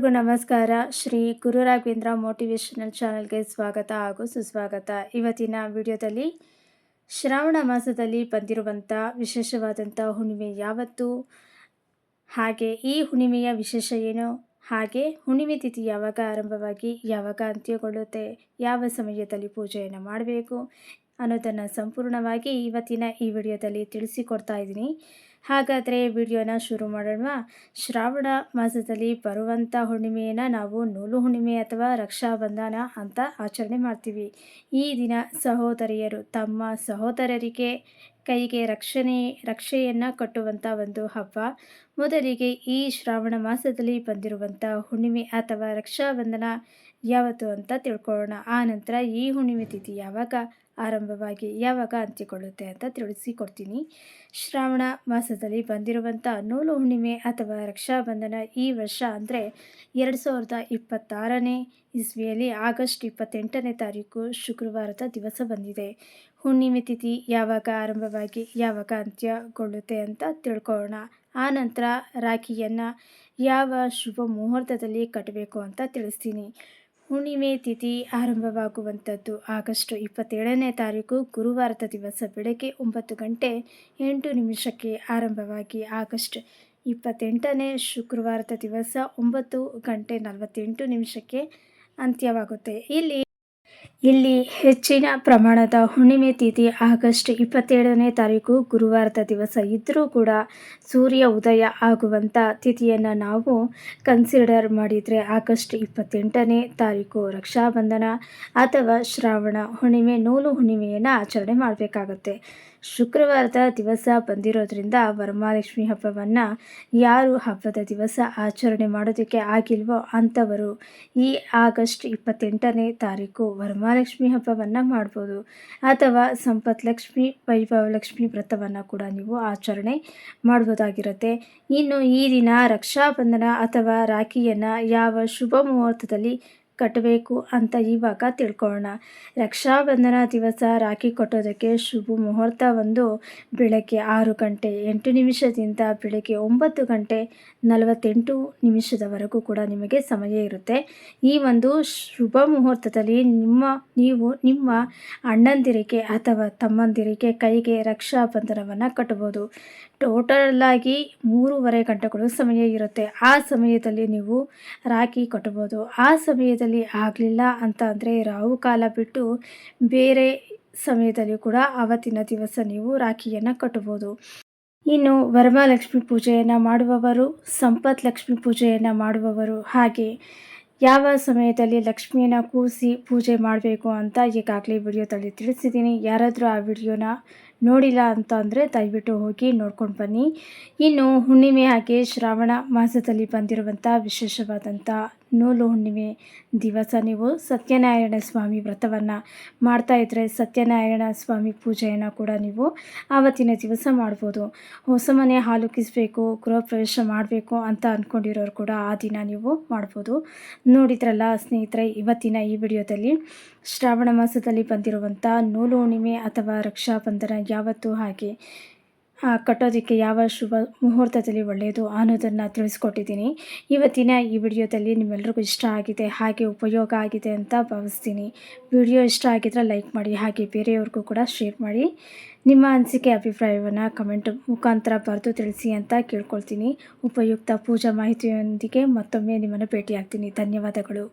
ಎಲ್ರಿಗೂ ನಮಸ್ಕಾರ. ಶ್ರೀ ಗುರು ರಾಘವೇಂದ್ರ ಮೋಟಿವೇಶನಲ್ ಚಾನಲ್ಗೆ ಸ್ವಾಗತ ಹಾಗೂ ಸುಸ್ವಾಗತ. ಇವತ್ತಿನ ವಿಡಿಯೋದಲ್ಲಿ ಶ್ರಾವಣ ಮಾಸದಲ್ಲಿ ಬಂದಿರುವಂಥ ವಿಶೇಷವಾದಂಥ ಹುಣ್ಣಿಮೆ ಯಾವತ್ತು, ಹಾಗೆ ಈ ಹುಣ್ಣಿಮೆಯ ವಿಶೇಷ ಏನು, ಹಾಗೆ ಹುಣ್ಣಿಮೆ ತಿಥಿ ಯಾವಾಗ ಆರಂಭವಾಗಿ ಯಾವಾಗ ಅಂತ್ಯಗೊಳ್ಳುತ್ತೆ, ಯಾವ ಸಮಯದಲ್ಲಿ ಪೂಜೆಯನ್ನು ಮಾಡಬೇಕು ಅನ್ನೋದನ್ನು ಸಂಪೂರ್ಣವಾಗಿ ಇವತ್ತಿನ ಈ ವಿಡಿಯೋದಲ್ಲಿ ತಿಳಿಸಿಕೊಡ್ತಾ ಇದ್ದೀನಿ. ಹಾಗಾದರೆ ವಿಡಿಯೋನ ಶುರು ಮಾಡೋಣ. ಶ್ರಾವಣ ಮಾಸದಲ್ಲಿ ಬರುವಂಥ ಹುಣ್ಣಿಮೆಯನ್ನು ನಾವು ನೂಲು ಹುಣ್ಣಿಮೆ ಅಥವಾ ರಕ್ಷಾಬಂಧನ ಅಂತ ಆಚರಣೆ ಮಾಡ್ತೀವಿ. ಈ ದಿನ ಸಹೋದರಿಯರು ತಮ್ಮ ಸಹೋದರರಿಗೆ ಕೈಗೆ ರಕ್ಷೆಯನ್ನು ಕಟ್ಟುವಂಥ ಒಂದು ಹಬ್ಬ. ಮೊದಲಿಗೆ ಈ ಶ್ರಾವಣ ಮಾಸದಲ್ಲಿ ಬಂದಿರುವಂಥ ಹುಣ್ಣಿಮೆ ಅಥವಾ ರಕ್ಷಾಬಂಧನ ಯಾವತ್ತು ಅಂತ ತಿಳ್ಕೊಳ್ಳೋಣ. ಆ ನಂತರ ಈ ಹುಣ್ಣಿಮೆ ತಿಥಿ ಯಾವಾಗ ಆರಂಭವಾಗಿ ಯಾವಾಗ ಅಂತ್ಯಗೊಳ್ಳುತ್ತೆ ಅಂತ ತಿಳಿಸಿಕೊಡ್ತೀನಿ. ಶ್ರಾವಣ ಮಾಸದಲ್ಲಿ ಬಂದಿರುವಂಥ ನೂಲು ಹುಣ್ಣಿಮೆ ಅಥವಾ ರಕ್ಷಾಬಂಧನ ಈ ವರ್ಷ ಅಂದರೆ 2026ನೇ ಇಸ್ವಿಯಲ್ಲಿ ಆಗಸ್ಟ್ 28ನೇ ತಾರೀಕು ಶುಕ್ರವಾರದ ದಿವಸ ಬಂದಿದೆ. ಹುಣ್ಣಿಮೆ ತಿಥಿ ಯಾವಾಗ ಆರಂಭವಾಗಿ ಯಾವಾಗ ಅಂತ್ಯಗೊಳ್ಳುತ್ತೆ ಅಂತ ತಿಳ್ಕೊಳ್ಳೋಣ. ಆ ನಂತರ ರಾಖಿಯನ್ನು ಯಾವ ಶುಭ ಮುಹೂರ್ತದಲ್ಲಿ ಕಟ್ಟಬೇಕು ಅಂತ ತಿಳಿಸ್ತೀನಿ. ಹುಣ್ಣಿಮೆ ತಿಥಿ ಆರಂಭವಾಗುವಂಥದ್ದು ಆಗಸ್ಟ್ 27ನೇ ತಾರೀಕು ಗುರುವಾರದ ದಿವಸ ಬೆಳಗ್ಗೆ 9:08 ಆರಂಭವಾಗಿ ಆಗಸ್ಟ್ 28ನೇ ಶುಕ್ರವಾರದ ದಿವಸ 9:48 ಅಂತ್ಯವಾಗುತ್ತೆ. ಇಲ್ಲಿ ಹೆಚ್ಚಿನ ಪ್ರಮಾಣದ ಹುಣ್ಣಿಮೆ ತಿಥಿ ಆಗಸ್ಟ್ 27ನೇ ತಾರೀಕು ಗುರುವಾರದ ದಿವಸ ಇದ್ದರೂ ಕೂಡ ಸೂರ್ಯ ಉದಯ ಆಗುವಂಥ ತಿಥಿಯನ್ನು ನಾವು ಕನ್ಸಿಡರ್ ಮಾಡಿದರೆ ಆಗಸ್ಟ್ 28ನೇ ತಾರೀಕು ರಕ್ಷಾಬಂಧನ ಅಥವಾ ಶ್ರಾವಣ ಹುಣ್ಣಿಮೆ ನೂಲು ಹುಣ್ಣಿಮೆಯನ್ನು ಆಚರಣೆ ಮಾಡಬೇಕಾಗುತ್ತೆ. ಶುಕ್ರವಾರದ ದಿವಸ ಬಂದಿರೋದ್ರಿಂದ ವರಮಹಾಲಕ್ಷ್ಮಿ ಹಬ್ಬವನ್ನು ಯಾರು ಹಬ್ಬದ ದಿವಸ ಆಚರಣೆ ಮಾಡೋದಕ್ಕೆ ಆಗಿಲ್ವೋ ಅಂಥವರು ಈ ಆಗಸ್ಟ್ 28ನೇ ತಾರೀಕು ವರಮಹಾಲಕ್ಷ್ಮಿ ಹಬ್ಬವನ್ನು ಮಾಡ್ಬೋದು. ಅಥವಾ ಸಂಪತ್ ಲಕ್ಷ್ಮಿ ವೈಭವಲಕ್ಷ್ಮಿ ವ್ರತವನ್ನು ಕೂಡ ನೀವು ಆಚರಣೆ ಮಾಡ್ಬೋದಾಗಿರುತ್ತೆ. ಇನ್ನು ಈ ದಿನ ರಕ್ಷಾಬಂಧನ ಅಥವಾ ರಾಖಿಯನ್ನು ಯಾವ ಶುಭ ಮುಹೂರ್ತದಲ್ಲಿ ಕಟ್ಟಬೇಕು ಅಂತ ಇವಾಗ ತಿಳ್ಕೊಳ್ಳೋಣ. ರಕ್ಷಾಬಂಧನ ದಿವಸ ರಾಖಿ ಕಟ್ಟೋದಕ್ಕೆ ಶುಭ ಮುಹೂರ್ತ ಒಂದು ಬೆಳಗ್ಗೆ 6:08 ಬೆಳಗ್ಗೆ 9:48 ಕೂಡ ನಿಮಗೆ ಸಮಯ ಇರುತ್ತೆ. ಈ ಒಂದು ಶುಭ ಮುಹೂರ್ತದಲ್ಲಿ ನೀವು ನಿಮ್ಮ ಅಣ್ಣಂದಿರಿಗೆ ಅಥವಾ ತಮ್ಮಂದಿರಿಗೆ ಕೈಗೆ ರಕ್ಷಾಬಂಧನವನ್ನು ಕಟ್ಟಬೋದು. ಟೋಟಲಾಗಿ 3.5 ಗಂಟೆಗಳು ಸಮಯ ಇರುತ್ತೆ. ಆ ಸಮಯದಲ್ಲಿ ನೀವು ರಾಖಿ ಕಟ್ಟಬೋದು. ಆ ಸಮಯದಲ್ಲಿ ಆಗಲಿಲ್ಲ ಅಂತ ಅಂದರೆ ರಾಹುಕಾಲ ಬಿಟ್ಟು ಬೇರೆ ಸಮಯದಲ್ಲಿ ಕೂಡ ಆವತ್ತಿನ ದಿವಸ ನೀವು ರಾಖಿಯನ್ನು ಕಟ್ಟಬೋದು. ಇನ್ನು ವರಮಹಾಲಕ್ಷ್ಮಿ ಪೂಜೆಯನ್ನು ಮಾಡುವವರು, ಸಂಪತ್ ಲಕ್ಷ್ಮಿ ಪೂಜೆಯನ್ನು ಮಾಡುವವರು, ಹಾಗೆ ಯಾವ ಸಮಯದಲ್ಲಿ ಲಕ್ಷ್ಮಿಯನ್ನು ಕೂರಿಸಿ ಪೂಜೆ ಮಾಡಬೇಕು ಅಂತ ಈಗಾಗಲೇ ವಿಡಿಯೋದಲ್ಲಿ ತಿಳಿಸಿದ್ದೀನಿ. ಯಾರಾದರೂ ಆ ವಿಡಿಯೋನ ನೋಡಿಲ್ಲ ಅಂತ ಅಂದರೆ ದಯವಿಟ್ಟು ಹೋಗಿ ನೋಡ್ಕೊಂಡು ಬನ್ನಿ. ಇನ್ನು ಹುಣ್ಣಿಮೆ ಹಾಗೆ ಶ್ರಾವಣ ಮಾಸದಲ್ಲಿ ಬಂದಿರುವಂಥ ವಿಶೇಷವಾದಂಥ ನೂಲು ಹುಣ್ಣಿಮೆ ದಿವಸ ನೀವು ಸತ್ಯನಾರಾಯಣ ಸ್ವಾಮಿ ವ್ರತವನ್ನು ಮಾಡ್ತಾಯಿದ್ರೆ ಸತ್ಯನಾರಾಯಣ ಸ್ವಾಮಿ ಪೂಜೆಯನ್ನು ಕೂಡ ನೀವು ಆವತ್ತಿನ ದಿವಸ ಮಾಡ್ಬೋದು. ಹೊಸ ಮನೆ ಹಾಲುಕ್ಕಿಸಬೇಕು, ಗೃಹ ಪ್ರವೇಶ ಮಾಡಬೇಕು ಅಂತ ಅಂದ್ಕೊಂಡಿರೋರು ಕೂಡ ಆ ದಿನ ನೀವು ಮಾಡ್ಬೋದು. ನೋಡಿದ್ರಲ್ಲ ಸ್ನೇಹಿತರೆ, ಇವತ್ತಿನ ಈ ವಿಡಿಯೋದಲ್ಲಿ ಶ್ರಾವಣ ಮಾಸದಲ್ಲಿ ಬಂದಿರುವಂಥ ನೂಲು ಹುಣ್ಣಿಮೆ ಅಥವಾ ರಕ್ಷಾಬಂಧನ ಯಾವತ್ತು, ಹಾಗೆ ಕಟ್ಟೋದಕ್ಕೆ ಯಾವ ಶುಭ ಮುಹೂರ್ತದಲ್ಲಿ ಒಳ್ಳೆಯದು ಅನ್ನೋದನ್ನು ತಿಳಿಸ್ಕೊಟ್ಟಿದ್ದೀನಿ. ಇವತ್ತಿನ ಈ ವಿಡಿಯೋದಲ್ಲಿ ನಿಮ್ಮೆಲ್ರಿಗೂ ಇಷ್ಟ ಆಗಿದೆ, ಹಾಗೆ ಉಪಯೋಗ ಆಗಿದೆ ಅಂತ ಭಾವಿಸ್ತೀನಿ. ವಿಡಿಯೋ ಇಷ್ಟ ಆಗಿದ್ರೆ ಲೈಕ್ ಮಾಡಿ, ಹಾಗೆ ಬೇರೆಯವ್ರಿಗೂ ಕೂಡ ಶೇರ್ ಮಾಡಿ. ನಿಮ್ಮ ಅನಿಸಿಕೆ ಅಭಿಪ್ರಾಯವನ್ನು ಕಮೆಂಟ್ ಮುಖಾಂತರ ಬರೆದು ತಿಳಿಸಿ ಅಂತ ಕೇಳ್ಕೊಳ್ತೀನಿ. ಉಪಯುಕ್ತ ಪೂಜಾ ಮಾಹಿತಿಯೊಂದಿಗೆ ಮತ್ತೊಮ್ಮೆ ನಿಮ್ಮನ್ನು ಭೇಟಿಯಾಗ್ತೀನಿ. ಧನ್ಯವಾದಗಳು.